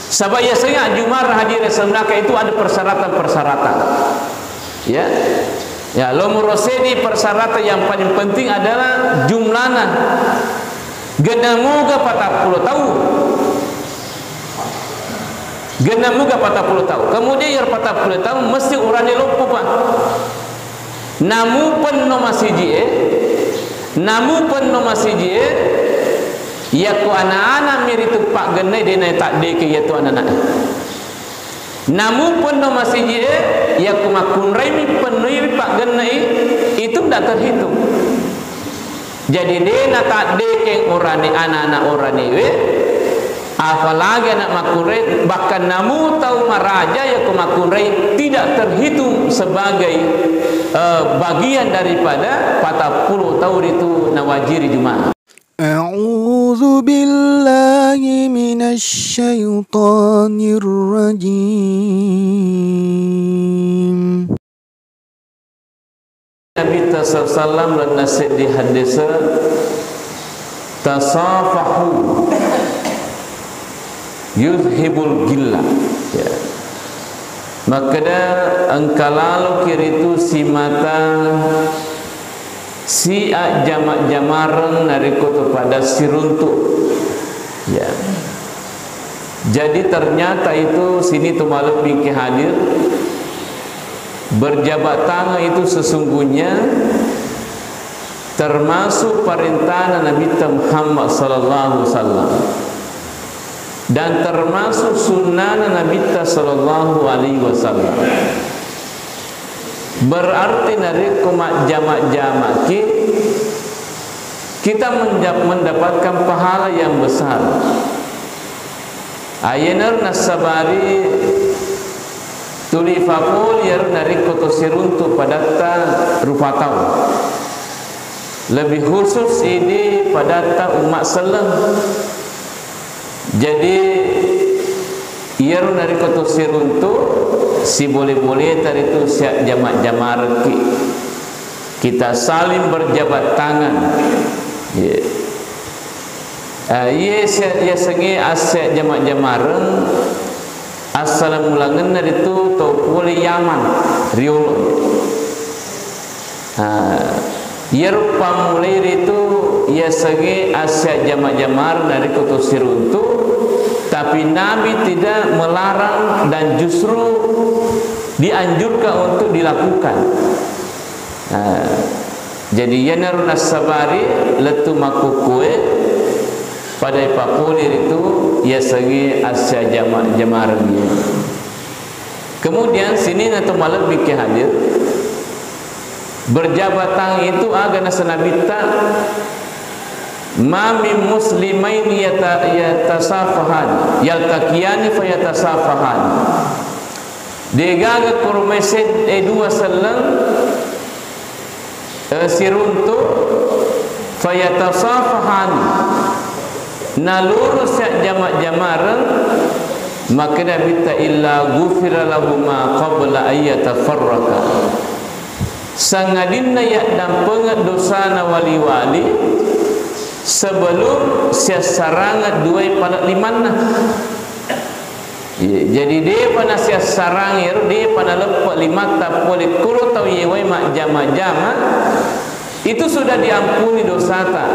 Sebab biasanya Jumar hadir sebenarnya itu ada persyaratan-persyaratan. Ya. Ya, lomur rosedi persyaratan yang paling penting adalah jumlahna. Genamuga 40 tahun. Genamuga 40 tahun. Kemudian yang 40 tahun mesti urani lupa Pak. Namu pen no masiji ya ku anak-anak miritu pak genai dena tak deke ya tu anak-anak. Namu pun no masiji ya ku makun remi penui pak genai itu tidak terhitung. Jadi dena tak deke orani anak-anak orani apalagi anak makunrai, bahkan namu tahu maraja ya ku makunrai tidak terhitung sebagai bagian daripada 40 tahun itu nawajiri Jumat. A'udzu billahi minasy syaithanir rajim. Nabi sallallahu alaihi wasallam di hadis tasafahu yuzhibul gillah, ya. Maka engkalalu kiritu si mata si jamak jamaran nariku kepada si runtuk, ya. Jadi ternyata itu sini tu malam bingki hadir berjabat tangan itu sesungguhnya termasuk perintah Nabi Muhammad sallallahu alaihi wasallam dan termasuk sunnah Nabi sallallahu alaihi wasallam. Berarti dari kumat jamak-jamak kita mendapatkan pahala yang besar. Ayenar nasabari tulifakul yer dari kotosiruntu padatta rufatau. Lebih khusus ini padatta umat selang. Jadi ia dari kotosiruntu si boleh-boleh tadi itu siap jamak-jamak kita saling berjabat tangan. Ia sengi asyik jamak-jamak assalamualaikum dari itu tau boleh Yaman riolo. Ia rupa mulai itu ia sengi asyik jamak-jamak dari kotosiruntu, tapi Nabi tidak melarang dan justru dianjurkan untuk dilakukan. Jadi yanarun as-sabari letu makukue pada pakulir itu ia segi asya jamak dia. Kemudian sini nanti malam bikin hadir berjabat tangan itu agak nasanabita ma min muslimaini yatasafahan yaltaqiyani fayatasafahan degaga kurmeset dua sallam siruntu fayatasafahan nalurus jamak-jamaran maka nabita illa ghufira lahum ma qabla ayyatafarraqa sangadinna ya dan pengedosa wali-wali sebelum siasarangat dua pada limanna. Jadi dia pada siasarangir dia pada lepak lima tapolit kuru tau yewai mak jama-jama itu sudah diampuni dosa tak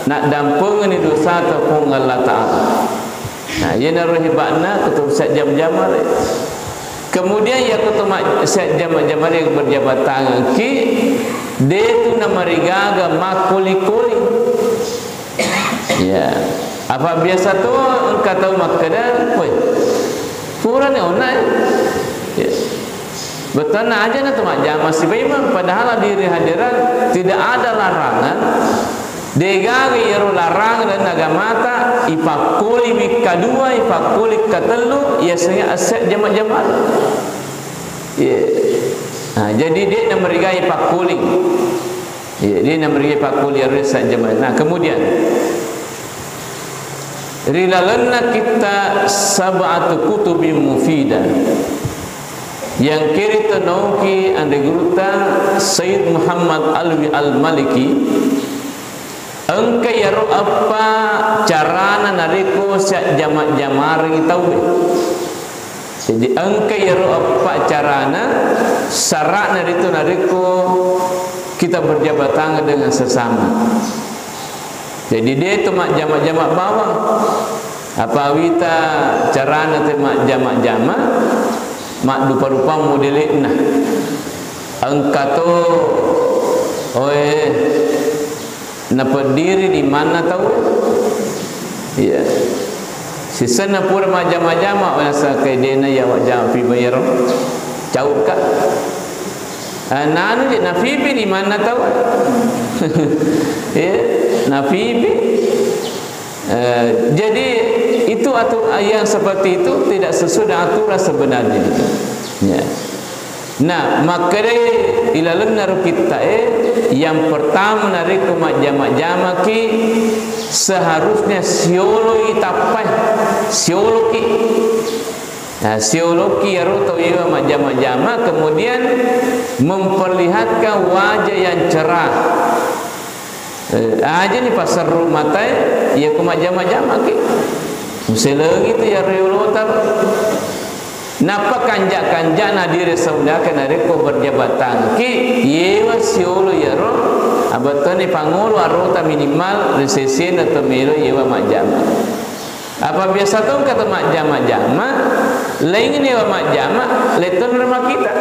nak dampungin dosa tak pun Allah Ta'ala. Nah ia naruhibakna ketub siap jam-jamar. Kemudian ya ketub siap jam-jamar yang berjabat tangan ki dia tu nama rigaga makuli-kuli. Ya, apa biasa tu engkau tahu makanan, woi, kurang ni onai. Ya. Betul nak aja nak tu macam masih bagaimana? Padahal diri hadiran tidak ada larangan. Degagi yeru larang dan agamata ipakuli bikadua ipakuli katelu ya saya aset jamak-jamak. Ya. Nah, jadi dia nak merigai ipakuli. Ya, dia nak merigai ipakuli aset jamak. Nah, kemudian rilalanna kita sab'atu kutubin mufidah yang kiri tenauki ande guruta Sayyid Muhammad Alwi Al-Maliki engke yaro apa carana nariko sak jamak jamar tahu. Jadi engke yaro apa carana syarat nariko kita berjabat tangan dengan sesama. Jadi dia tu mak jamak-jamak bawah. Apa wita carana tu mak jamak-jamak mak rupa-rupa modelin nah. Engka tu napa diri di mana tahu? Ya. Sisa na pura majama-jama wasa kaidena ya wajah fi bayar. Jauh kah? Nanu je nafibi di mana tahu? Ya, nafibi. Jadi itu atau yang seperti itu tidak sesuai dengan aturan sebenarnya. Ya. Nah, maka ilalam naruh kita yang pertama nariko majama-jama ki seharusnya siologi tapai siologi. Nah, siologi atau ia majama-jama kemudian memperlihatkan wajah yang cerah. Aja ni pasar rumah tay ia ku majama-jama ki. Muselagi tu ya reolotar. Napa kanjak-kanjak nadire saudaka nareko berjabatan ki yewa siolo yaro abatone pangolo arota minimal resesen atau melo yewa majama. Apa biasa tu kata majama-jama lain ni yewa majama leton rumah kita.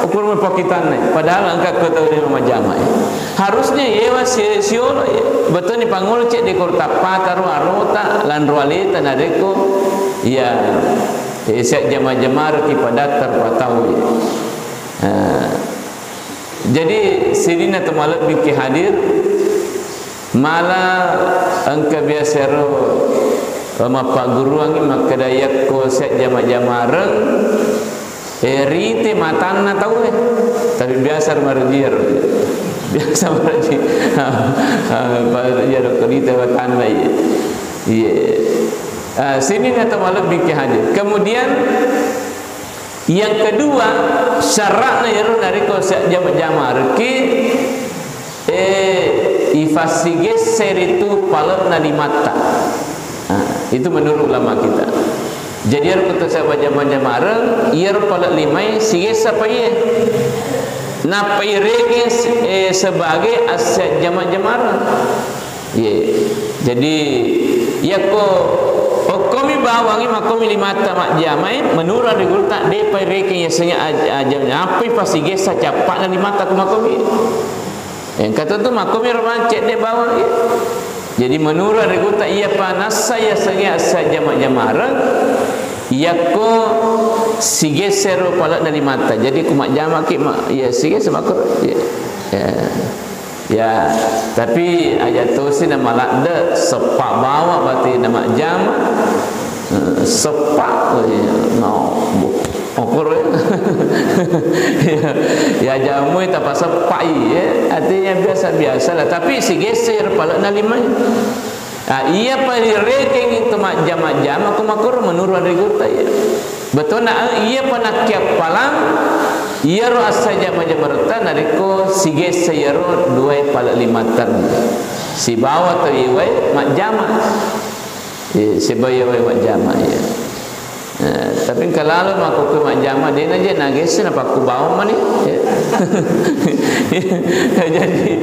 Ukur mepakitan ni padahal angka kata ni majama. Harusnya yewa siolo betul ni pangolo cek dekor tapat arota lan roaleta nareko. Ya, siap jama-jamar kepada terpatau. Jadi sirina tu malam biki hadir malah angka biasa ro pak guru angi makadayak ko siap jama-jamar rite matanna tahu tapi biasa marjir biasa marjir ya ro rite matanna ye sini kata malam bikin hadir. Kemudian yang kedua syaratnya yaro dari konsep jama-jamar ki ifasige seritu palatna di mata. Itu menurut ulama kita. Jadi yaro kata sahabat jama-jamar yaro palat limai sige siapa ye? Napai rege sebagai aset jama-jamar. Ye. Jadi yako komi bawangi makomi limata mak jamai menurut regul tak depai reke yang senya ajamnya apa pasti gesa capak dan limata ku makomi. Yang kata tu makomi romancet de bawang ya. Jadi menurut regul tak ia panas saya senya saja mak jamara yako sigesero palak dari mata. Jadi ku mak jamak ki mak ya siges makor ya. Ya, tapi ayat tu sih nama lakda sepak bawa berarti nama jam sepak no ukur ya jamu itu apa sepak ya artinya biasa-biasa lah tapi si geser palak nalimai iya pada ranking itu mak jam aku makur menurut regula ya betul nak iya pernah kiap palang ia ro asaja majamatan nariko sige sayaro dua pala limatan si bawa tu iwai mak jama si bawa mak jama ya tapi kalau aku ke mak jama dia aja nagis apa aku bawa mani jadi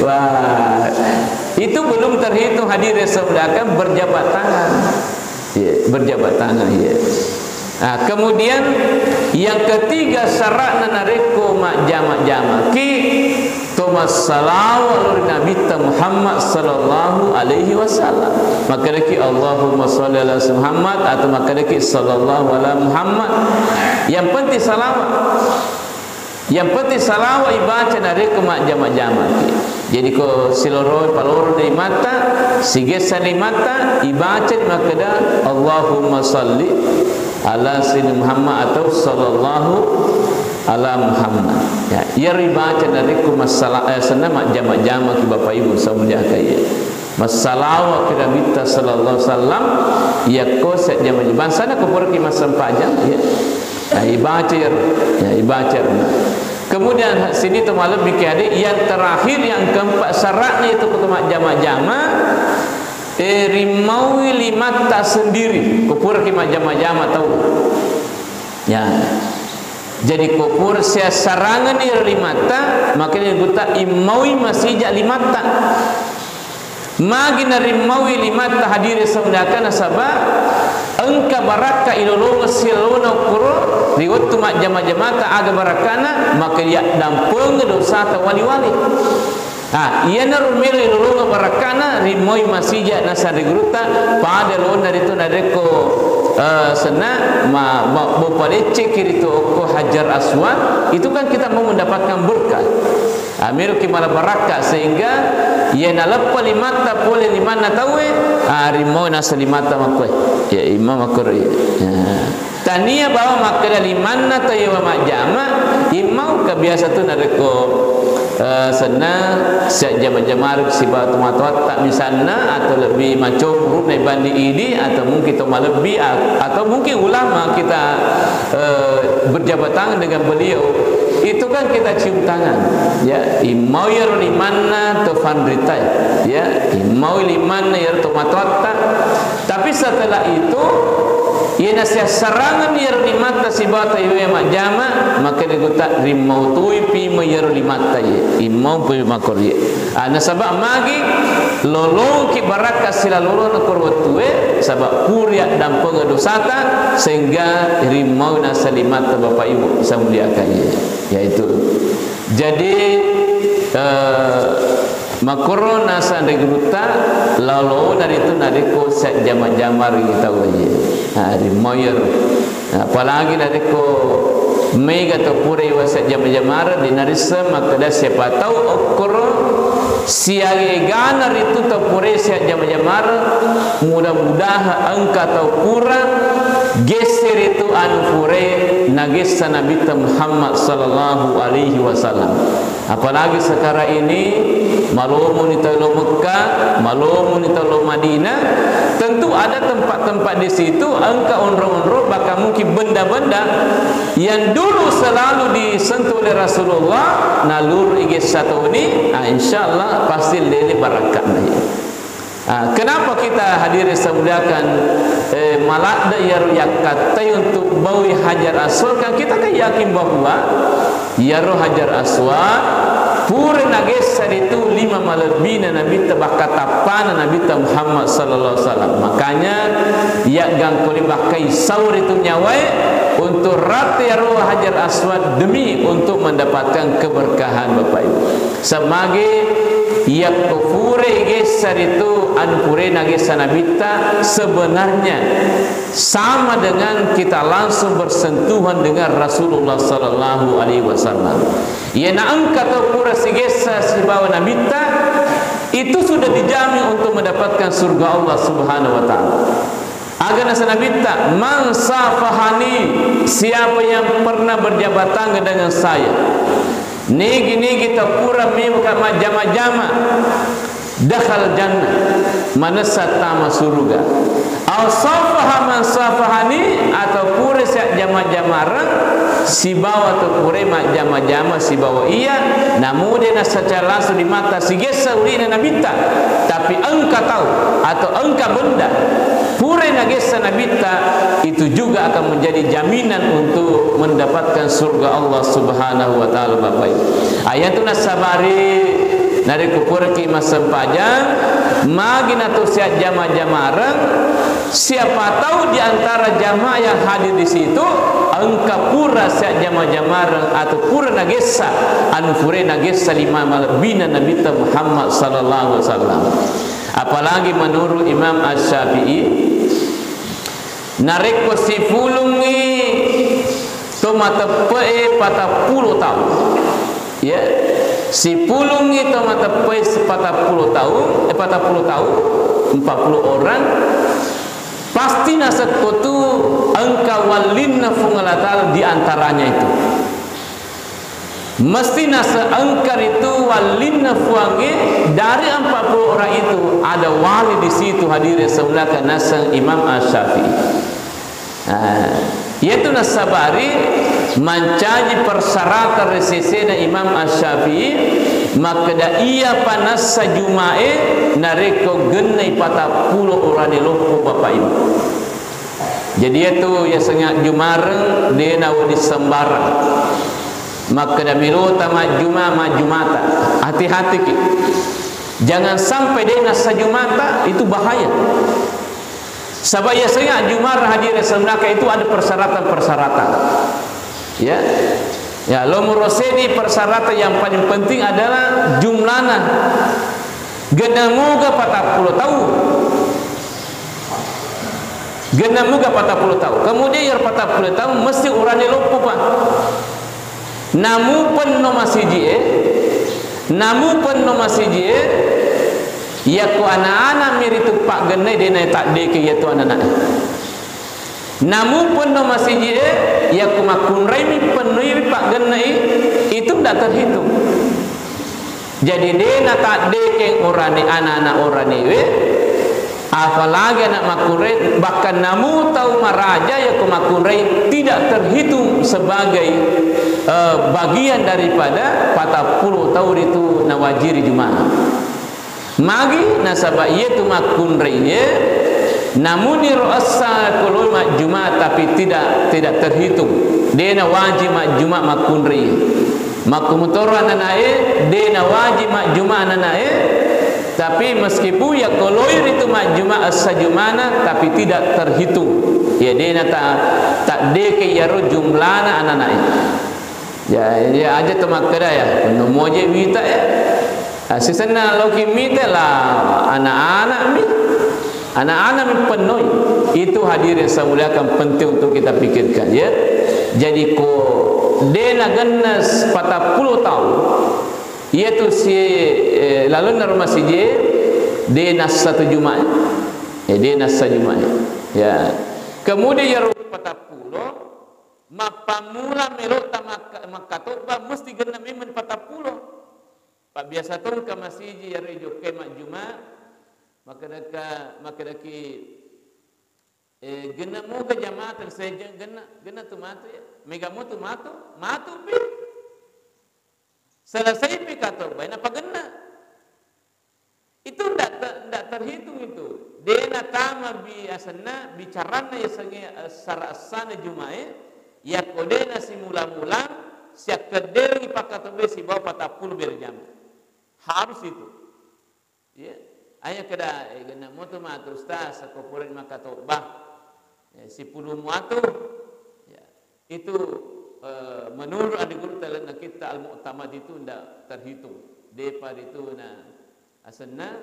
wah itu belum terhitung hadir saudara berjabat tangan ya berjabat tangan ya. Kemudian yang ketiga syarat nareko mak jamak-jamak ki Thomas salawat Nabi Muhammad sallallahu alaihi wasallam. Maka deki Allahumma shalli ala Muhammad atau maka deki sallallahu ala Muhammad. Yang penting salawat. Yang penting salawat ibaca nareko mak jamak-jamak ki. Jadi ko siloro paloro dari mata, sigesa dari mata ibaca maka dah Allahumma shalli ala sayyidina Muhammad atau sallallahu ala Muhammad ya ia ribaca dari ku masalah senama jamak-jamak Bapak Ibu samulia kaya masalah wa Nabi sallallahu alaihi wasallam ia ko set jamak-jamak sana ko pergi masa 4 jam ya ibaca ya ibaca Kemudian sini tu malam bikin ada yang terakhir yang keempat syaratnya itu ketemu jama-jama rimawi limata sendiri kupur kima jama-jama tahu ya. Jadi kupur sia sarangan ni limata makanya guta imawi masih jak limata magi narimawi limata hadiri semdakan nasabah engka baraka ilolong silona kuro riwat tu mak jama-jamata aga barakana maka dia dampung dosa ta wali-wali. Ia narumil ilolong barakana rimoi masija nasari gruta pada lon dari tu nadeko sena ma bopalecek kiri tu ko Hajar Aswad itu kan kita mau mendapatkan berkah. Amir kimala baraka sehingga ia nalapa limata pole limana tawe rimoi nasalimata makoi ya imam makor ya. Tania bawa makada limana tayo majama imam kebiasa tu nadeko senang siap jama-jama sibat tumat-tuat tak misalnya atau lebih macam buruk naik bandi ini atau mungkin kita lebih atau mungkin ulama kita berjabat tangan dengan beliau itu kan kita cium tangan ya imau ya limana tu fandrita ya imau limana ya tumat-tuat tapi setelah itu ia nasihat serangan ya limata sibata ya majama maka dia kata rimau tui pi mayar limata ya imau pi makor ya nasabak magi lolong ki baraka sila lolong na korwatue sabab puriak dan pengadosata sehingga rimau nasalimata bapak ibu bisa muliakannya yaitu jadi makoro nasa negruta lalu dari itu nadeko set jama-jama kita waje hari moyer apalagi nadeko mega atau pura waset jama-jama di narisa maka dah siapa tahu okoro siage ganar itu atau pura set jama-jama mudah-mudahan angka atau pura geser itu anu pura nagesa Nabi Muhammad sallallahu alaihi wasallam. Apalagi sekarang ini malumun itu lo Mekah, malumun itu lo Madinah, tentu ada tempat-tempat di situ angka onro-onro bahkan mungkin benda-benda yang dulu selalu disentuh oleh Rasulullah nalur igis satu ini, insyaallah pasti lele barakatnya. Kenapa kita hadir semudakan malak dayaru yakatai untuk bawi Hajar Aswad kan kita kan yakin bahwa yaru Hajar Aswad pura nagesa itu 5 malabina Nabi tabakatapan Nabi Muhammad sallallahu alaihi wasallam makanya ya gangkoli bakai saur itu nyawai untuk rati yaru Hajar Aswad demi untuk mendapatkan keberkahan Bapak Ibu semagi ia kufure gesar itu anpure nagesa nabita sebenarnya sama dengan kita langsung bersentuhan dengan Rasulullah sallallahu alaihi wasallam. Ia nak angkat pura sigesa sibawa nabita itu sudah dijamin untuk mendapatkan surga Allah Subhanahu wa taala. Agar nasa nabita man safahani siapa yang pernah berjabat tangan dengan saya nigi kita pura mimka majama-jama dakhal jannah manasa tama surga aw safaha man safahani atau pura siap jama-jama si bawa tu pura majama-jama si bawa iya namun dia secara langsung di mata si gesa urina nabita tapi engkau tahu atau engkau benda pura nagesa nabita itu juga akan menjadi jaminan untuk mendapatkan surga Allah Subhanahu wa taala Bapak Ibu. Ayatuna sabari dari kupur ki masempajang magina tu siap jama-jama siapa tahu di antara jamaah yang hadir di situ engkau pura siap jama-jama atau pura nagesa anu pura nagesa 5 malbina Nabi Muhammad sallallahu alaihi wasallam. Apalagi menurut Imam Asy-Syafi'i nareko si fulungi tomata pe 40 tahun ya si fulungi tomata pe 40 tahun 40 40 orang pasti nasakotu engkau walinna fungalatala di antaranya itu mesti nasa angkar itu walinna fuange dari 40 orang itu ada wali di situ hadir sebelah nasa Imam Asy-Syafi'i. Yaitu nasabari mencaji persyaratan resesena Imam Asy-Syafi'i, maka da ia panas sajumae nareko genai 40 orang lopo Bapak Ibu. Jadi itu ya sengat jumareng dia nawa di sembarang. Maka da milo tama majumata. Hati-hati ki. Jangan sampai dia nasajumata itu bahaya. Sebab ya sengat jumar hadir sebenarnya itu ada persyaratan-persyaratan. Ya. Ya, lomuroseni persyaratan yang paling penting adalah jumlana. Genamuga 40 tahun. Genamuga 40 tahun. Kemudian yang 40 tahun mesti urani lopo Pak. Namu pun no masiji ya ku anak-anak miritu Pak genai dia tak deke ya tu anak-anak. Namu pun no masiji ya ku makunrai mi penuhi Pak genai itu tidak terhitung. Jadi dia tak deke urani anak-anak urani apalagi anak makunrai, bahkan namu tahu maraja ya ku makunrai tidak terhitung sebagai bagian daripada 40 tahun itu nawajiri Jumat. Magi nasabah itu makunrai namun ni rasa kalau mak Jumat tapi tidak terhitung. Dia wajib mak Jumat makunrai. Makumutoran nanae dia wajib mak Jumat nanae. Tapi meskipun ya koloir itu majuma as-sajumana tapi tidak terhitung. Ya dia tak deke ya jumlana anak-anak. Ya aja temak keda ya. Nomoje mita ya. Sisana loki mita lah anak-anak mi. Anak-anak mi penuh. Itu hadirin semuliakan penting untuk kita pikirkan ya. Jadi ko dena genas 40 tahun. Iaitu si lalu norma si dia nas satu Jumat. Dia nas satu Jumat. Ya. Kemudian ya 40 mapamula melota makatoba mesti genap iman 40. Pak biasa tu ka masjid ya rejo kemak Jumat maka daki genap mo ka jamaah terseja genap tu matu ya. Mega mo tu matu pi. Selesai pikator baik apa gena itu tidak terhitung itu dia natama biasanya bicarana ya sange sarasana jumae ya kodena simula-mula siap kederi pakator besi bawa 40 berjam harus itu ya ayah keda gena moto matu ustaz koporen makator bah ya, si puluh muatu ya itu menurut adik guru talent kita al-mu'tamad itu tidak terhitung. Depa itu asana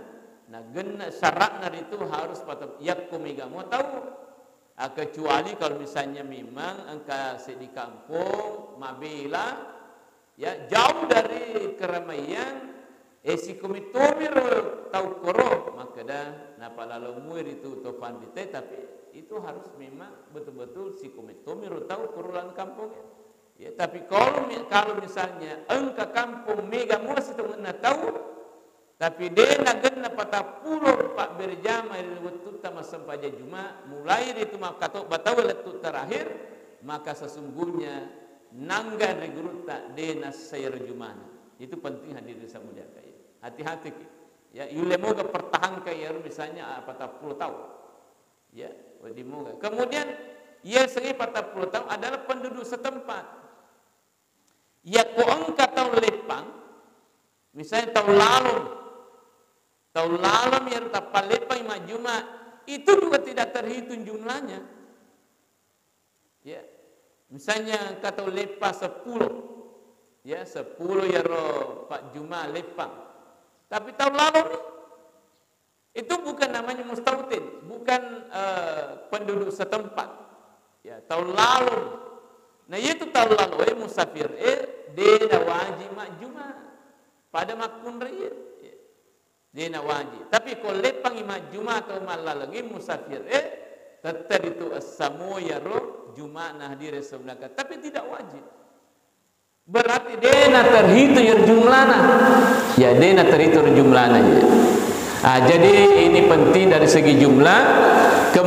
genna syaratnya itu harus patut yakku mega mau tahu. Kecuali kalau misalnya memang angka di kampung mabila ya jauh dari keramaian si komitomir tahu koro maka dah napa lalu muir itu topan dite tapi itu harus memang betul-betul si komitomir tahu korolan kampungnya. Ya, tapi kalau misalnya engka kampung mega muas itu nak tahu, tapi dia nak gena 40 Pak berjamaah dari waktu tama sampai Jumat, mulai itu maka batau waktu terakhir, maka sesungguhnya nangga dari guru tak dena sayar Jumat. Itu penting hadirin samulia kaya. Hati-hati ya, ilmu ke pertahankan ya misalnya 40 tahun. Ya, wadimuga. Kemudian ia segi 40 tahun adalah penduduk setempat. Ya ko engka tahun lepang misalnya tahun lalu yang tapal lepang majuma itu juga tidak terhitung jumlahnya ya misalnya kata lepa 10 ya 10 ya roh Pak Juma lepang tapi tahun lalu nih itu bukan namanya mustautin bukan penduduk setempat ya tahun lalu nah itu tahun lalu musafir dia wajib mak Jumat pada makun raya dia wajib tapi kalau lepang mak Jumat atau malalagi musafir tetap itu as-samu ya roh Jumat nah hadir sebenarnya tapi tidak wajib berarti dia terhitung jumlahnya ya dia terhitung jumlahnya jadi ini penting dari segi jumlah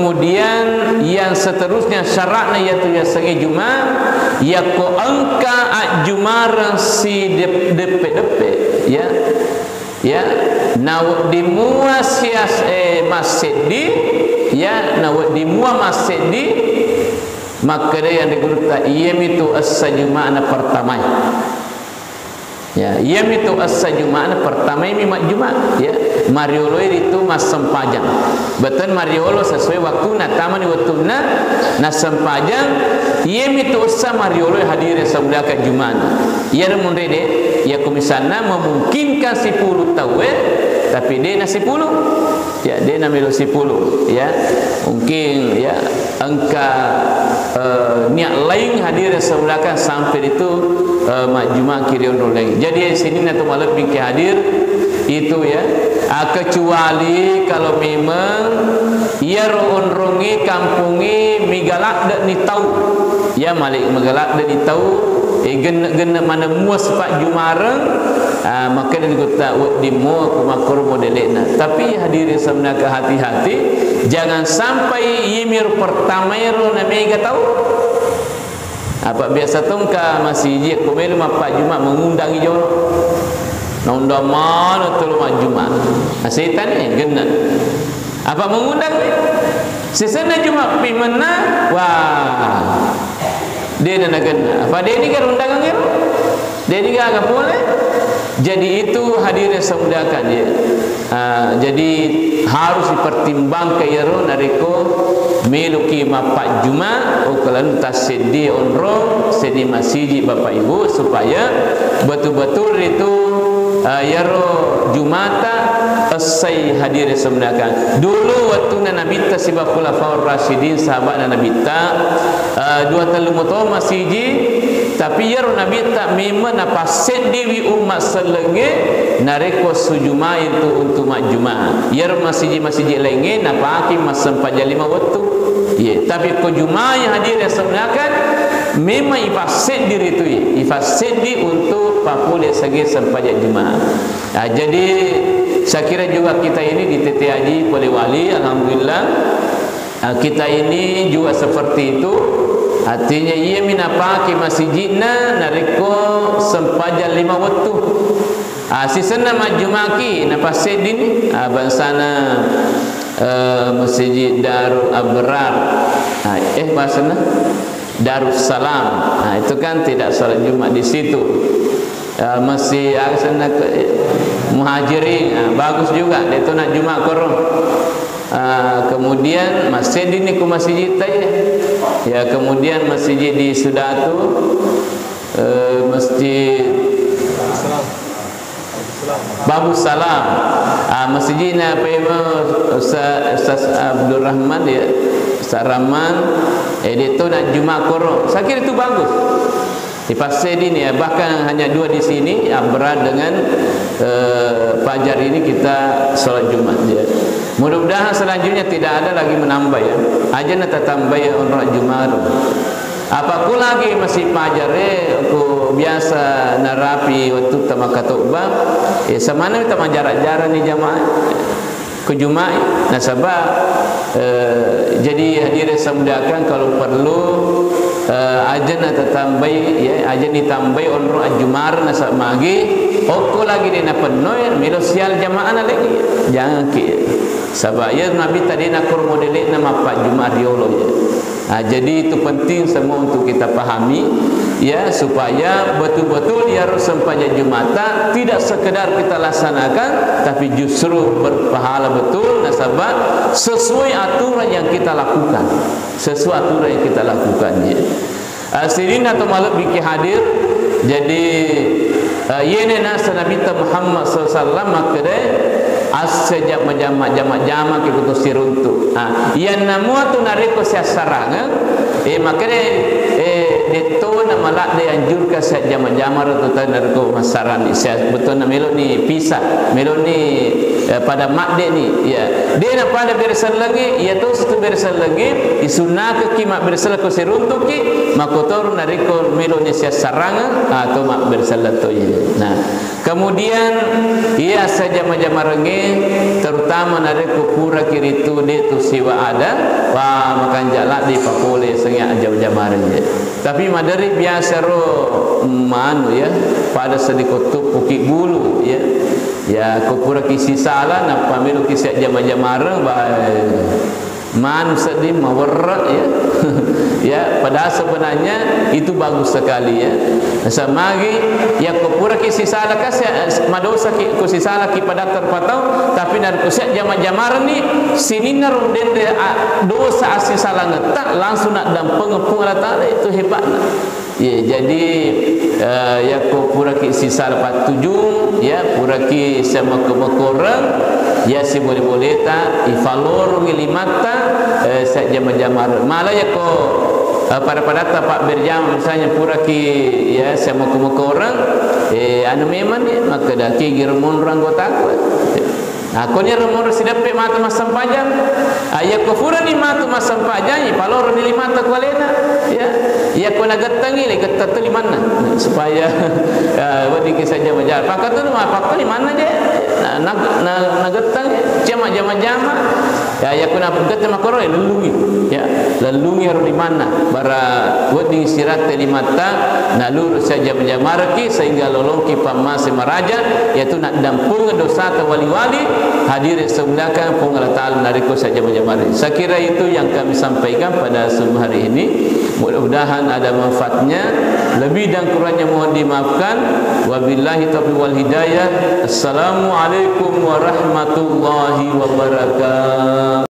Kemudian yang seterusnya syaratnya iaitu ya segi Jumat ya ko angka Jumat si depe ya ya nawak dimua sias masjid di ya nawak dimua masjid di maka dia yang digunakan iyam itu as-Jumat pertama ya iyam itu as-Jumat pertama ini mak Jumat ya mariolo itu mas sempajang betul mariolo sesuai waktu taman waktu na sempajang iyam itu ussa mariolo hadir sebelah ke Jumat ia mundede ya komisana memungkinkan 10 tahun tapi dia nasi 10 ya dia namanya 10 ya mungkin ya angka niat lain hadir sebelahkan sampai itu Jumat kiri lagi. Jadi sini nanti malam bingki hadir itu ya kecuali kalau memang ia rongi kampungi migalak dak ni tahu ya malik migalak dak ni tahu gen mana muas pak Jumareng maka dia kata di mo kumakur modelena tapi hadirin sebenarnya hati-hati jangan sampai yimir pertama ro na mega tahu apa biasa tongka masih je komel pak Jumat mengundang ijo nonda mana tu mak Jumat setan ni genna apa mengundang ni sesana Jumat pi mana wah dia nak genna apa dia ni kan undangan dia dia ni agak boleh jadi itu hadirnya semudakan dia jadi harus dipertimbangkan ya ro nariko meluki mapak Jumat kalau tak sedi onro sedi masjid bapak ibu supaya betul-betul itu ya ro Jumata asai hadir semudakan dulu waktu Nabi ta sibab khulafaur rasyidin sahabat Nabi ta dua telu moto masjid tapi ya Nabi tak memang apa sendiri umat selenge nareko sujuma itu untuk mak Jumat ya masjid lainnya napa aki masam pajalima waktu ya tapi ko Jumat yang hadir sebenarnya memang ifasid diri itu ifasid di untuk papule segi sampai Jumat jadi saya kira juga kita ini di TT Haji oleh wali alhamdulillah kita ini juga seperti itu artinya ia minapa ki masjidna nariko sempaja 5 waktu sisana majumaki napa sedin bansana masjid Darul Abrar bahasana Darussalam itu kan tidak salat Jumat di situ masih sana Muhajirin bagus juga itu nak Jumat korong kemudian masjid ini ku masjid ya kemudian masjid di Sudatu masjid Babu Salam masjidnya apa itu Ustaz Abdul Rahman ya Ustaz Rahman dia tu nak Jumat korong saya kira itu bagus di pasir ini ya bahkan hanya 2 di sini berat dengan fajar ini kita solat Jumat ya. Mudah-mudahan selanjutnya tidak ada lagi menambah ya aja nak tambah ya orang Jumat apapun lagi masih fajar aku biasa narapi waktu tamakatubah semana kita jarak-jarak ni jamaah ke Jumat nasabah jadi hadirin semudakan kalau perlu ajan atau tambah ya ajan ditambah onro ajumar nasab magi oko lagi dina penuh milo sial jamaah lagi jangan ki sabaya Nabi tadi nak modelek nama Pak Jumar Riolo ya jadi itu penting semua untuk kita pahami ya supaya betul-betul ya sempanya Jumata tidak sekedar kita laksanakan tapi justru berpahala betul nasabah sesuai aturan yang kita lakukan sesuai aturan yang kita lakukan ya asirin atau malam biki hadir jadi yene nasa Nabi Muhammad SAW makade sejak jamak kita siruntu yang namu tu nariko siasarang makade itu nama lak dia anjurkan sejak jamak atau nariko masaran betul na melo ni pisah melo ni pada mak dia ni ya dia nak pada beresan lagi ia tu satu beresan lagi isunah ke ki mak beresan ko seruntuk ki makotor nariko melonya sia saranga atau mak beresan to ini. Nah kemudian ia saja majamarenge terutama nariko pura kiri tu dia tu siwa ada wah makan jalak di papole sengya jam-jamarenge tapi madari biasa ro manu ya pada sedikit tu pukik bulu ya ya kupura kisi salah nak pamilu kisi jama-jamara baik man sedih mawarra ya ya padahal sebenarnya itu bagus sekali ya samagi ya kupura kisi salah kasih madosa kisi salah ki pada terpatau tapi nar kisi jama-jamara ni sininar dende dosa asih salah ngetak langsung nak dampeng Allah Taala itu hebatnya ya jadi ya ko pura ki sisa dapat tujuh ya pura ki sama kemekorang ya si boleh-boleh ta ifalor ngilimata sa jama-jamar malah ya ko pada tak berjam misalnya pura ki ya sama kemekorang anu memang ya maka dah ki girmon ranggota ko akonya remor sidape mata masam pajang aya kufura ni mata masam pajang palor ni mata kualena ya ya ko nagatangi le gatat li mana supaya wadi kisahnya majar pakat tu apa ni mana dia nagatang jama-jama ya ko na pegat makoro lelungi ya lelungi ro di mana bara wadi sirat li mata nalur saja menjamarki sehingga lolongki pamase maraja yaitu nak dampung dosa ke wali-wali hadir sebelakang Allah Ta'ala nariko saja menjamari. Saya kira itu yang kami sampaikan pada subuh hari ini. Mudah-mudahan ada manfaatnya. Lebih dan kurangnya mohon dimaafkan. Wabillahi taufiq wal hidayah. Assalamualaikum warahmatullahi wabarakatuh.